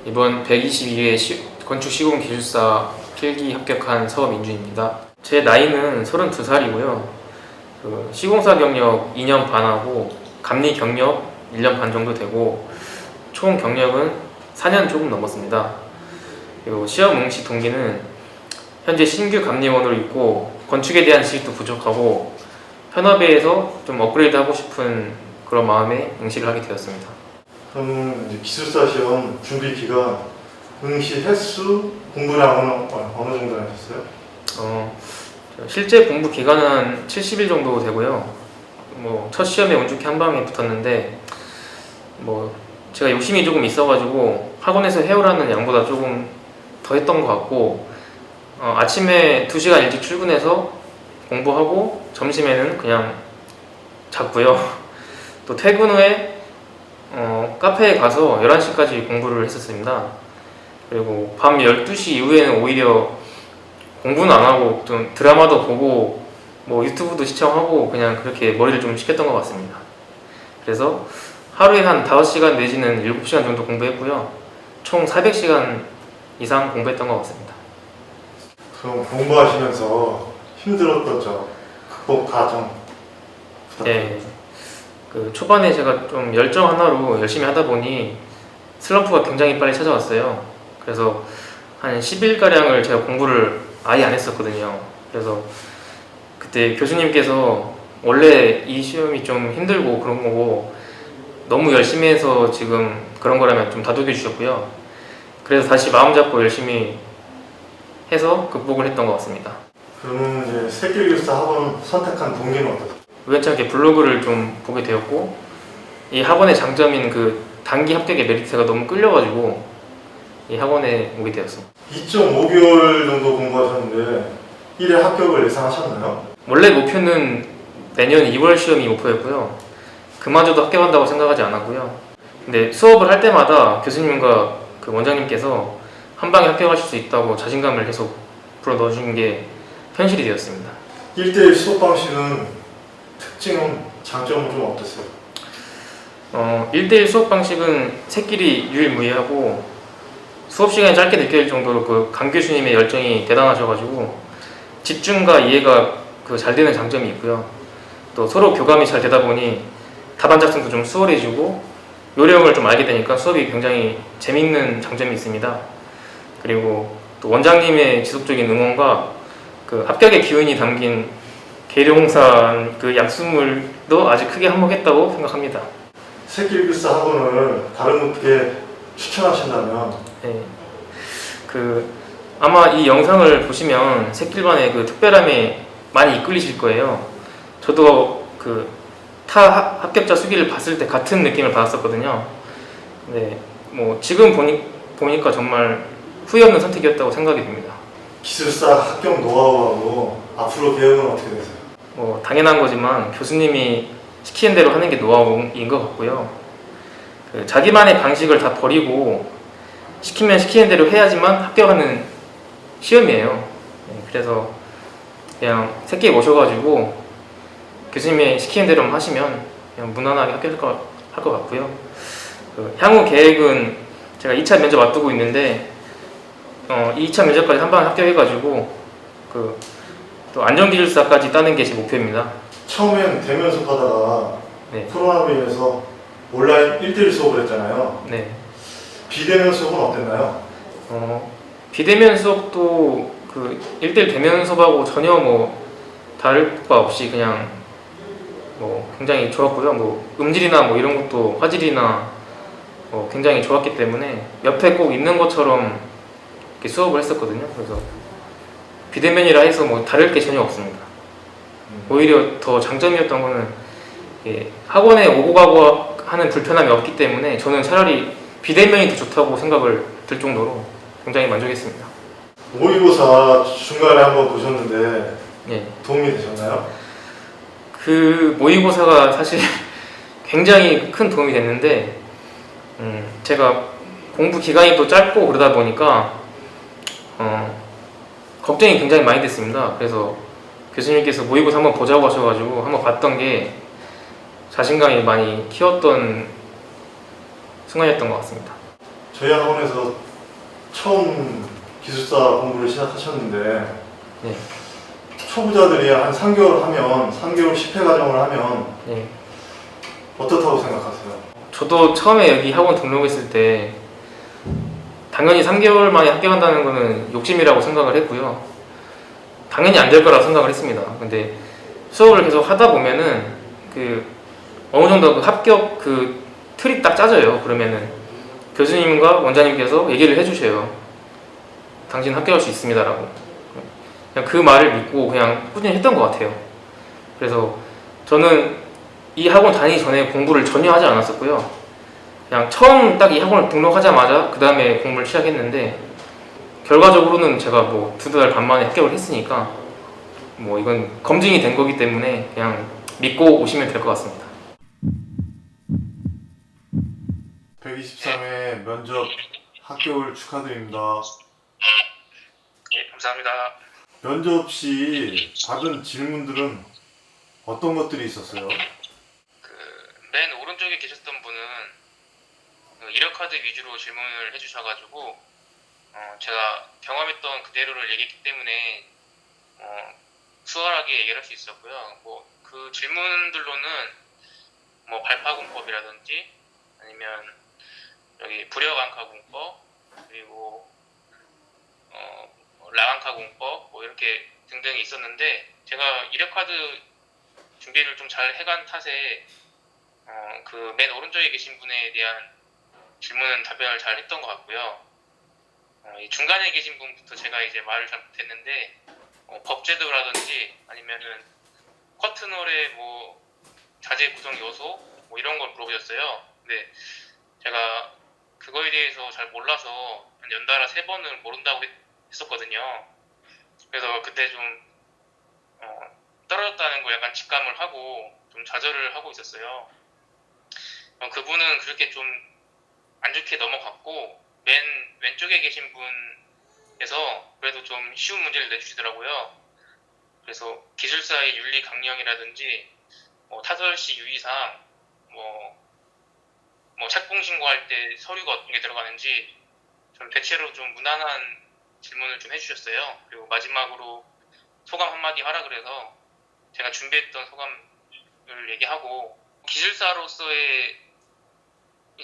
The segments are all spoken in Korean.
이번 122회 건축시공기술사 필기 합격한 서민준입니다. 제 나이는 32살이고요. 시공사 경력 2년 반하고 감리 경력 1년 반 정도 되고 총 경력은 4년 조금 넘었습니다. 그리고 시험 응시 동기는 현재 신규 감리원으로 있고 건축에 대한 지식도 부족하고 현업에서 좀 업그레이드 하고 싶은 그런 마음에 응시를 하게 되었습니다. 그럼 이제 기술사 시험 준비 기간, 응시 횟수, 공부량 어느 정도 하셨어요? 실제 공부 기간은 70일 정도 되고요. 첫 시험에 운 좋게 한 방에 붙었는데 제가 욕심이 조금 있어가지고 학원에서 해오라는 양보다 조금 더 했던 것 같고 아침에 2시간 일찍 출근해서 공부하고 점심에는 그냥 잤고요. 또 퇴근 후에 카페에 가서 11시까지 공부를 했었습니다. 그리고 밤 12시 이후에는 오히려 공부는 안 하고 좀 드라마도 보고 유튜브도 시청하고 그냥 그렇게 머리를 좀 식혔던 것 같습니다. 그래서 하루에 한 5시간 내지는 7시간 정도 공부했고요. 총 400시간 이상 공부했던 것 같습니다. 그럼 공부하시면서 힘들었던 점, 극복 과정 네. 초반에 제가 좀 열정 하나로 열심히 하다 보니 슬럼프가 굉장히 빨리 찾아왔어요. 그래서 한 10일가량을 제가 공부를 아예 안 했었거든요. 그래서 그때 교수님께서 원래 이 시험이 좀 힘들고 그런 거고 너무 열심히 해서 지금 그런 거라면 좀 다독여 주셨고요. 그래서 다시 마음 잡고 열심히 해서 극복을 했던 것 같습니다. 그러면 이제 새길기술사 학원 선택한 동기는 어떠세요? 우연찮게 블로그를 좀 보게 되었고 이 학원의 장점인 그 단기 합격의 메리트가 너무 끌려가지고 이 학원에 오게 되었습니다. 2.5개월 정도 공부하셨는데 1회 합격을 예상하셨나요? 원래 목표는 내년 2월 시험이 목표였고요. 그마저도 합격한다고 생각하지 않았고요. 근데 수업을 할 때마다 교수님과 그 원장님께서 한 방에 합격하실 수 있다고 자신감을 계속 불어 넣어준 게 현실이 되었습니다. 1대1 수업 방식은 특징은, 장점은 좀 어떠세요? 1대1 수업 방식은 새끼리 유일무이하고 수업 시간이 짧게 느껴질 정도로 그 강 교수님의 열정이 대단하셔가지고 집중과 이해가 잘 되는 장점이 있고요. 또 서로 교감이 잘 되다 보니 답안 작성도 좀 수월해지고 요령을 좀 알게 되니까 수업이 굉장히 재밌는 장점이 있습니다. 그리고 또 원장님의 지속적인 응원과 그 합격의 기운이 담긴 계룡산 그 약수물도 아주 크게 한몫했다고 생각합니다. 새길기술사 학원을 다른 분께 추천하신다면? 네. 아마 이 영상을 보시면 새길반의 그 특별함에 많이 이끌리실 거예요. 저도 타 합격자 수기를 봤을 때 같은 느낌을 받았었거든요. 네, 지금 보니까 정말 후회 없는 선택이었다고 생각이 듭니다. 기술사 합격 노하우하고 앞으로 계획은 어떻게 되세요? 당연한 거지만 교수님이 시키는 대로 하는 게 노하우인 것 같고요. 자기만의 방식을 다 버리고 시키면 시키는 대로 해야지만 합격하는 시험이에요. 네, 그래서 그냥 새끼 모셔가지고 교수님이 시키는 대로만 하시면 그냥 무난하게 합격할 것 같고요. 향후 계획은 제가 2차 면접 앞두고 있는데 2차 면접까지 한 방에 합격해가지고 또 안전기술사까지 따는 게 제 목표입니다. 처음엔 대면 수업하다가 네. 코로나로 인해서 온라인 1대1 수업을 했잖아요. 네. 비대면 수업은 어땠나요? 비대면 수업도 1대1 대면 수업하고 전혀 다를 바 없이 그냥 굉장히 좋았고요. 음질이나 이런 것도 화질이나 굉장히 좋았기 때문에 옆에 꼭 있는 것처럼 이렇게 수업을 했었거든요. 그래서 비대면이라 해서 다를 게 전혀 없습니다. 오히려 더 장점이었던 거는 학원에 오고 가고 하는 불편함이 없기 때문에 저는 차라리 비대면이 더 좋다고 생각을 들 정도로 굉장히 만족했습니다. 모의고사 중간에 한번 보셨는데 네. 도움이 되셨나요? 그 모의고사가 사실 굉장히 큰 도움이 됐는데 제가 공부 기간이 또 짧고 그러다 보니까 걱정이 굉장히 많이 됐습니다. 그래서 교수님께서 모의고사 한번 보자고 하셔가지고 한번 봤던 게 자신감이 많이 키웠던 순간이었던 것 같습니다. 저희 학원에서 처음 기술사 공부를 시작하셨는데 네. 초보자들이 한 3개월 하면 3개월 10회 과정을 하면 네. 어떻다고 생각하세요? 저도 처음에 여기 학원 등록했을 때 당연히 3개월 만에 합격한다는 거는 욕심이라고 생각을 했고요. 당연히 안 될 거라고 생각을 했습니다. 근데 수업을 계속 하다 보면은 그 어느 정도 그 합격 그 틀이 딱 짜져요. 그러면은 교수님과 원장님께서 얘기를 해주셔요. 당신 합격할 수 있습니다라고. 그냥 그 말을 믿고 그냥 꾸준히 했던 것 같아요. 그래서 저는 이 학원 다니기 전에 공부를 전혀 하지 않았었고요. 그냥 처음 딱 이 학원을 등록하자마자 그 다음에 공부를 시작했는데 결과적으로는 제가 뭐 2달 반 만에 합격을 했으니까 뭐 이건 검증이 된 거기 때문에 그냥 믿고 오시면 될 것 같습니다. 123회 면접 합격을 축하드립니다. 예, 감사합니다. 면접 시 받은 질문들은 어떤 것들이 있었어요? 맨 오른쪽에 계셨던 분은 이력카드 위주로 질문을 해주셔가지고 제가 경험했던 그대로를 얘기했기 때문에 수월하게 얘기를 할 수 있었고요. 뭐 그 질문들로는 뭐 발파공법이라든지 아니면 여기 불여강카공법 그리고 라강카공법 뭐 이렇게 등등이 있었는데 제가 이력카드 준비를 좀 잘 해간 탓에 그 맨 오른쪽에 계신 분에 대한 질문은 답변을 잘 했던 것 같고요. 이 중간에 계신 분부터 제가 이제 말을 잘 못했는데 법제도라든지 아니면은 커튼홀의 뭐 자재 구성 요소 뭐 이런 걸 물어보셨어요. 근데 제가 그거에 대해서 잘 몰라서 연달아 3번을 모른다고 했었거든요. 그래서 그때 좀 떨어졌다는 거 약간 직감을 하고 좀 좌절을 하고 있었어요. 그분은 그렇게 좀 안 좋게 넘어갔고 맨 왼쪽에 계신 분에서 그래도 좀 쉬운 문제를 내주시더라고요. 그래서 기술사의 윤리 강령이라든지 뭐 타설시 유의사항 뭐 착공 신고할 때 서류가 어떤 게 들어가는지 좀 대체로 좀 무난한 질문을 좀 해주셨어요. 그리고 마지막으로 소감 한마디 하라 그래서 제가 준비했던 소감을 얘기하고 기술사로서의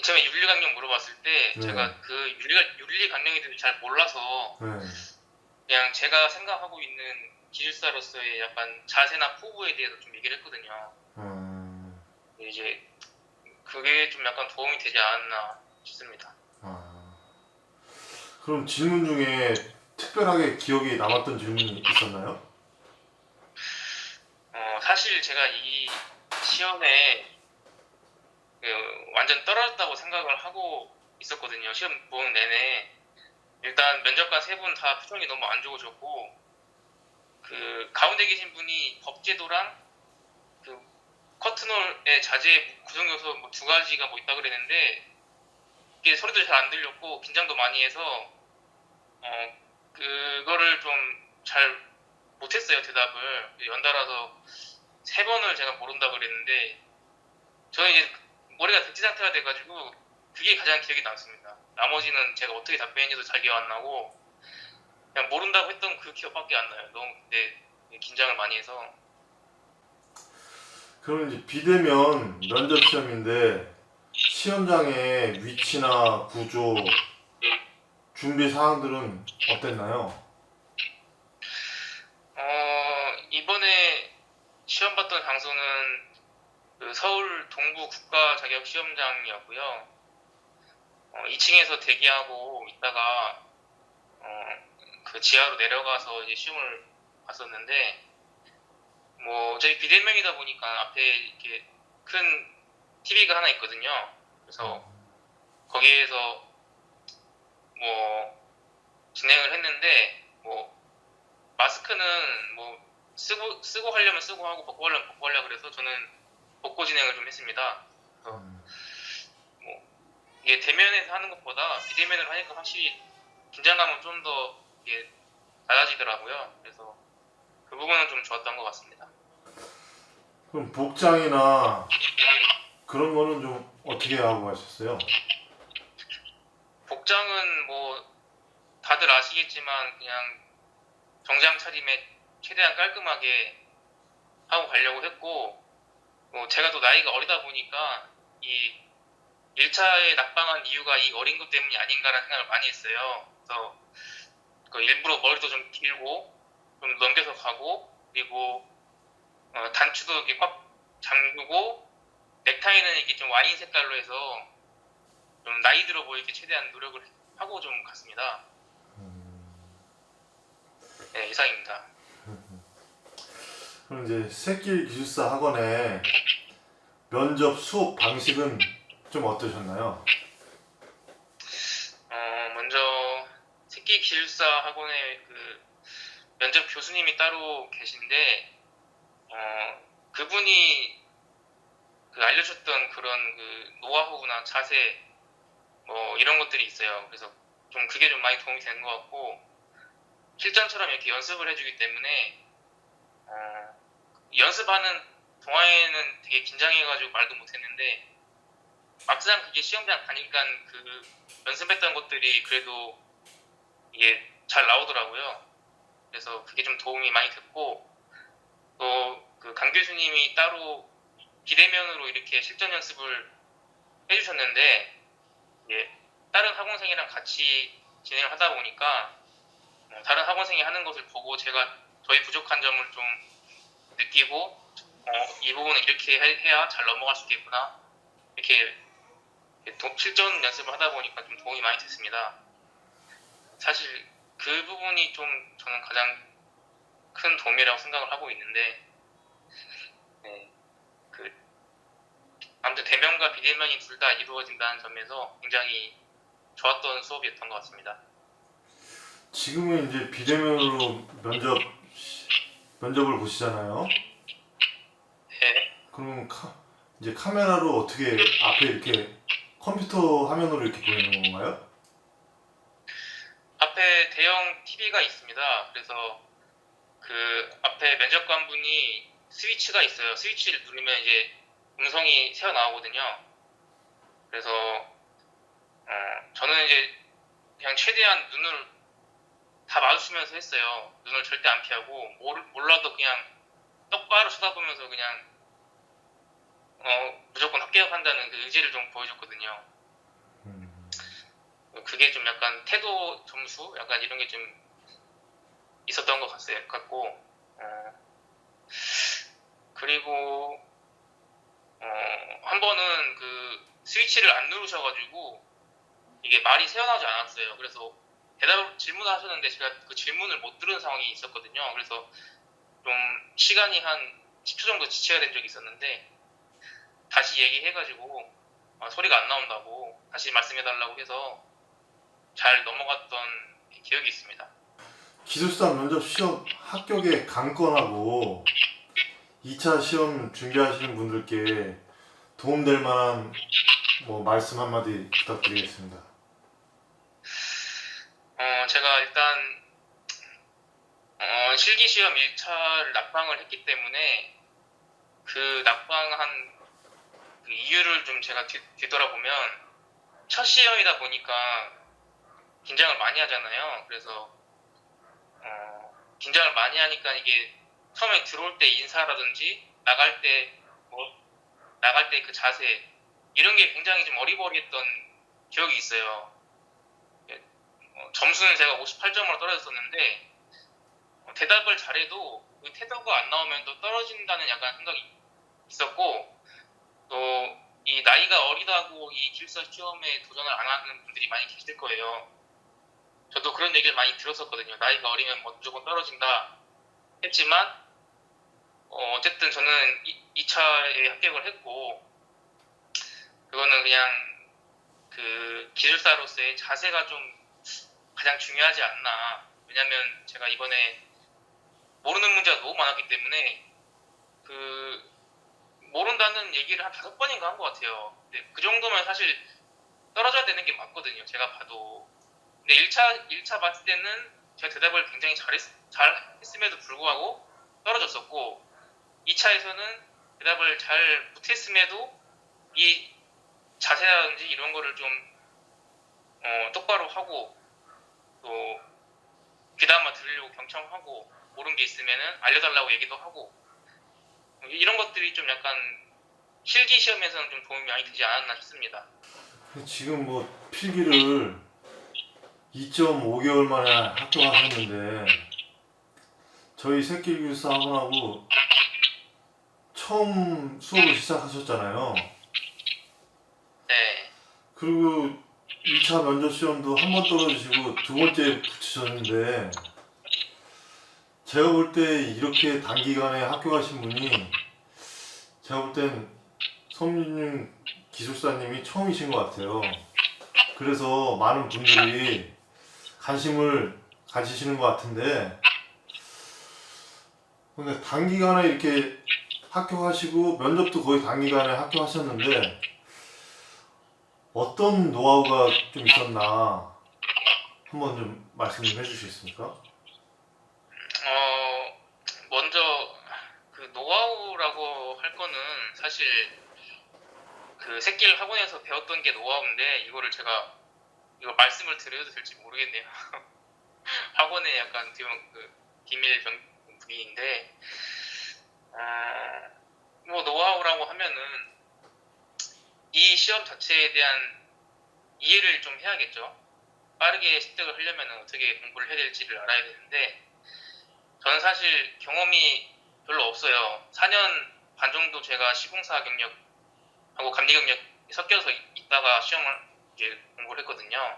처음에 윤리 강령 물어봤을 때 제가 그 윤리 강령에 대해서 잘 몰라서 그냥 제가 생각하고 있는 기술사로서의 약간 자세나 포부에 대해서 좀 얘기를 했거든요. 이제 그게 좀 약간 도움이 되지 않았나 싶습니다. 그럼 질문 중에 특별하게 기억에 남았던 질문이 있었나요? 사실 제가 이 시험에 완전 떨어졌다고 생각을 하고 있었거든요. 시험 보는 내내. 일단 면접관 3분 다 표정이 너무 안 좋으셨고 그 가운데 계신 분이 법제도랑 그 커튼홀의 자재 구성 요소 뭐 2가지가 뭐 있다 그랬는데 이게 소리도 잘 안 들렸고 긴장도 많이 해서 그거를 좀 잘 못했어요. 대답을 연달아서 3번을 제가 모른다 그랬는데 저는 이제 머리가 백지 상태가 돼가지고 그게 가장 기억에 남습니다. 나머지는 제가 어떻게 답변했는지도 잘 기억 안 나고 그냥 모른다고 했던 그 기억밖에 안 나요. 너무 그때 긴장을 많이 해서. 그럼 이제 비대면 면접 시험인데 시험장의 위치나 구조, 준비 사항들은 어땠나요? 이번에 시험 봤던 장소는 그 서울 동부 국가 자격 시험장이었고요. 2층에서 대기하고 있다가 그 지하로 내려가서 이제 시험을 봤었는데 뭐 저희 비대면이다 보니까 앞에 이렇게 큰 TV가 하나 있거든요. 그래서 거기에서 뭐 진행을 했는데 뭐 마스크는 뭐 쓰고 하려면 쓰고 하고 벗고 하려면 벗고 하려고 그래서 저는 벗고 진행을 좀 했습니다. 그래서 뭐 이게 대면에서 하는 것보다 비대면으로 하니까 확실히 긴장감은 좀 더 이게 낮아지더라고요. 그래서 그 부분은 좀 좋았던 것 같습니다. 그럼 복장이나 그런 거는 좀 어떻게 하고 가셨어요? 복장은 뭐 다들 아시겠지만 그냥 정장 차림에 최대한 깔끔하게 하고 가려고 했고, 뭐 제가 또 나이가 어리다 보니까 이 1차에 낙방한 이유가 이 어린 것 때문이 아닌가라는 생각을 많이 했어요. 그래서 그 일부러 머리도 좀 길고 좀 넘겨서 가고, 그리고 단추도 이렇게 꽉 잠그고, 넥타이는 이렇게 좀 와인 색깔로 해서 좀 나이 들어 보이게 최대한 노력을 하고 좀 갔습니다. 네, 이상입니다. 그럼 이제 새길 기술사 학원의 면접 수업 방식은 좀 어떠셨나요? 먼저 새끼 기술사 학원에 그 면접 교수님이 따로 계신데, 그분이 그 알려줬던 그런 그 노하우나 자세 뭐 이런 것들이 있어요. 그래서 좀 그게 좀 많이 도움이 되는 것 같고, 실전처럼 이렇게 연습을 해주기 때문에 연습하는 동아에는 되게 긴장해가지고 말도 못했는데, 막상 그게 시험장 가니까 그 연습했던 것들이 그래도 이게 잘 나오더라고요. 그래서 그게 좀 도움이 많이 됐고, 또 그 강 교수님이 따로 비대면으로 이렇게 실전 연습을 해주셨는데, 이게 다른 학원생이랑 같이 진행을 하다 보니까 다른 학원생이 하는 것을 보고 제가 저희 부족한 점을 좀 느끼고, 이 부분은 이렇게 해야 잘 넘어갈 수 있겠구나, 이렇게 실전 연습을 하다 보니까 좀 도움이 많이 됐습니다. 사실 그 부분이 좀 저는 가장 큰 도움이라고 생각을 하고 있는데, 네, 아무튼 대면과 비대면이 둘 다 이루어진다는 점에서 굉장히 좋았던 수업이었던 것 같습니다. 지금은 이제 비대면으로 면접을 보시잖아요. 네, 그러면 이제 카메라로 어떻게 앞에 이렇게 컴퓨터 화면으로 이렇게 보이는 건가요? 앞에 대형 TV가 있습니다. 그래서 그 앞에 면접관분이 스위치가 있어요. 스위치를 누르면 이제 음성이 새어 나오거든요. 그래서 저는 이제 그냥 최대한 눈을 다 마주치면서 했어요. 눈을 절대 안 피하고, 몰라도 그냥 똑바로 쳐다보면서 그냥 무조건 합격한다는 그 의지를 좀 보여줬거든요. 그게 좀 약간 태도 점수 약간 이런 게 좀 있었던 것 같고, 그리고 한 번은 그 스위치를 안 누르셔가지고 이게 말이 새어나오지 않았어요. 그래서 질문을 하셨는데 제가 그 질문을 못 들은 상황이 있었거든요. 그래서 좀 시간이 한 10초 정도 지체가 된 적이 있었는데, 다시 얘기해가지고 소리가 안 나온다고 다시 말씀해달라고 해서 잘 넘어갔던 기억이 있습니다. 기술사 면접 시험 합격의 관건하고 2차 시험 준비하시는 분들께 도움될 만한 뭐 말씀 한마디 부탁드리겠습니다. 제가 일단 실기시험 1차를 낙방을 했기 때문에 그 낙방한 그 이유를 좀 제가 뒤돌아보면, 첫 시험이다 보니까 긴장을 많이 하잖아요. 그래서 긴장을 많이 하니까 이게 처음에 들어올 때 인사라든지 나갈 때 그 자세 이런 게 굉장히 좀 어리버리했던 기억이 있어요. 점수는 제가 58점으로 떨어졌었는데, 대답을 잘해도 그 태도가 안 나오면 또 떨어진다는 약간 생각이 있었고, 또 이 나이가 어리다고 이 기술사 시험에 도전을 안 하는 분들이 많이 계실 거예요. 저도 그런 얘기를 많이 들었었거든요. 나이가 어리면 뭐 무조건 떨어진다 했지만, 어쨌든 저는 2차에 합격을 했고, 그거는 그냥 그 기술사로서의 자세가 좀 가장 중요하지 않나. 왜냐면 제가 이번에 모르는 문제가 너무 많았기 때문에 그 모른다는 얘기를 한 5번인가 한 것 같아요. 근데 그 정도면 사실 떨어져야 되는 게 맞거든요. 제가 봐도. 근데 1차 봤을 때는 제가 대답을 굉장히 잘 했음에도 불구하고 떨어졌었고, 2차에서는 대답을 잘 못했음에도 이 자세라든지 이런 거를 좀 똑바로 하고 또 귀담아 들으려고 경청하고 모르는 게 있으면은 알려달라고 얘기도 하고 이런 것들이 좀 약간 실기 시험에서는 좀 도움이 많이 되지 않았나 싶습니다. 지금 뭐 필기를 2.5개월 만에 합격하셨는데 저희 새끼 기술사 학원하고 처음 수업을 시작하셨잖아요. 네, 그리고 2차 면접 시험도 한 번 떨어지시고 두 번째 붙으셨는데 제가 볼 때 이렇게 단기간에 합격하신 분이 제가 볼 땐 섬유님 기술사님이 처음이신 것 같아요. 그래서 많은 분들이 관심을 가지시는 것 같은데 그러니까 단기간에 이렇게 합격하시고 면접도 거의 단기간에 합격하셨는데 어떤 노하우가 좀 있었나 한번 좀 말씀 좀 해주시겠습니까? 먼저 그 노하우라고 할 거는 사실 그 새끼를 학원에서 배웠던 게 노하우인데 이거를 제가 이거 말씀을 드려도 될지 모르겠네요. 학원에 약간 그 비밀 병기인데 뭐 노하우라고 하면은 이 시험 자체에 대한 이해를 좀 해야겠죠. 빠르게 습득을 하려면 어떻게 공부를 해야 될지를 알아야 되는데 저는 사실 경험이 별로 없어요. 4년 반 정도 제가 시공사 경력하고 감리 경력 섞여서 있다가 시험을 이제 공부를 했거든요.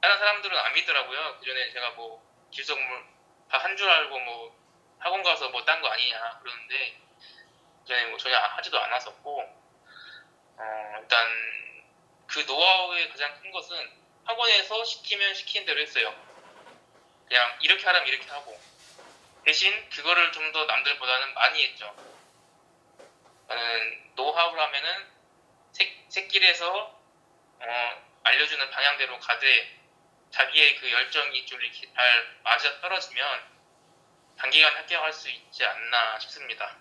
다른 사람들은 안 믿더라고요. 그 전에 제가 뭐 기술공부 다 한 줄 알고 뭐 학원 가서 뭐 딴 거 아니냐 그러는데 그 전에 뭐 전혀 하지도 않았었고 일단 그 노하우의 가장 큰 것은 학원에서 시키면 시키는 대로 했어요. 그냥 이렇게 하라면 이렇게 하고 대신 그거를 좀 더 남들보다는 많이 했죠. 저는 노하우라면은 새길에서 알려주는 방향대로 가되 자기의 그 열정이 좀 이렇게 잘 맞아 떨어지면 단기간 합격할 수 있지 않나 싶습니다.